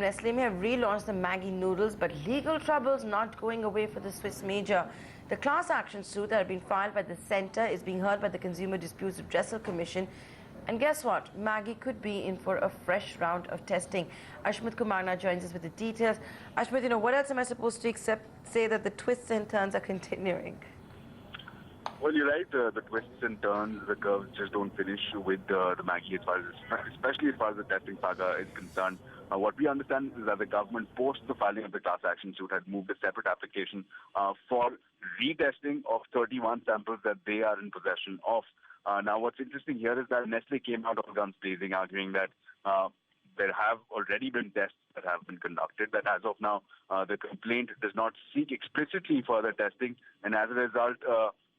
Nestle may have relaunched the Maggi noodles, but legal troubles not going away for the Swiss major. The class action suit that had been filed by the centre is being heard by the Consumer Disputes Redressal Commission. And guess what? Maggi could be in for a fresh round of testing. Ashmit Kumar now joins us with the details. Ashmit, what else am I supposed to except say that the twists and turns are continuing? Well, you're right. The twists and turns, the curves just don't finish with the Maggi, especially as far as the testing saga is concerned. What we understand is that the government, post the filing of the class action suit, had moved a separate application for retesting of 31 samples that they are in possession of. Now, what's interesting here is that Nestle came out of guns blazing, arguing that there have already been tests that have been conducted, that as of now, the complaint does not seek explicitly further testing, and as a result,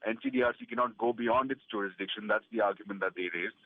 NCDRC cannot go beyond its jurisdiction. That's the argument that they raised.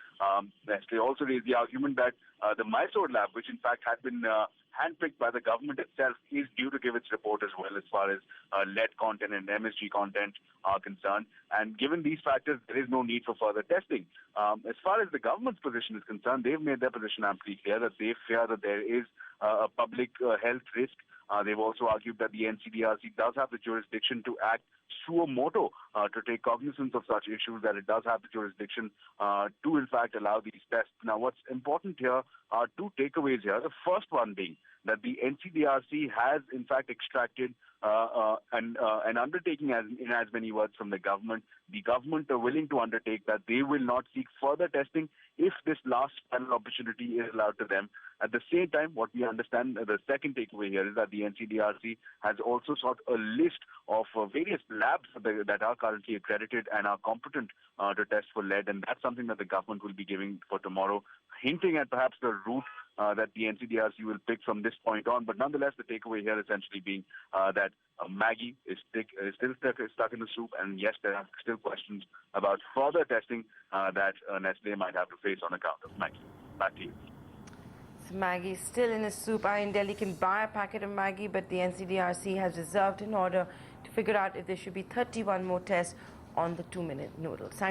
Nestle also raised the argument that the Mysore lab, which in fact had been handpicked by the government itself, is due to give its report as well as far as lead content and MSG content are concerned. And given these factors, there is no need for further testing. As far as the government's position is concerned, they've made their position amply clear that they fear that there is a public health risk. They've also argued that the NCDRC does have the jurisdiction to act suo moto to take cognizance of such issues, that it does have the jurisdiction to, in fact, allow these tests. Now, what's important here are two takeaways here. The first one being that the NCDRC has, in fact, extracted an undertaking, in as many words, from the government. The government are willing to undertake that they will not seek further testing if this last final opportunity is allowed to them. At the same time, what we understand, the second takeaway here is that the NCDRC has also sought a list of various labs that are currently accredited and are competent to test for lead, and that's something that the government will be giving for tomorrow, hinting at perhaps the route that the NCDRC will pick from this point on. But nonetheless, the takeaway here essentially being that Maggi is still stuck in the soup, and yes, there are still questions about further testing that Nestle might have to face on account of Maggi. Back to you. So Maggi is still in a soup. I in Delhi can buy a packet of Maggi, but the NCDRC has reserved in order to figure out if there should be 31 more tests on the 2-minute noodles. Thanks.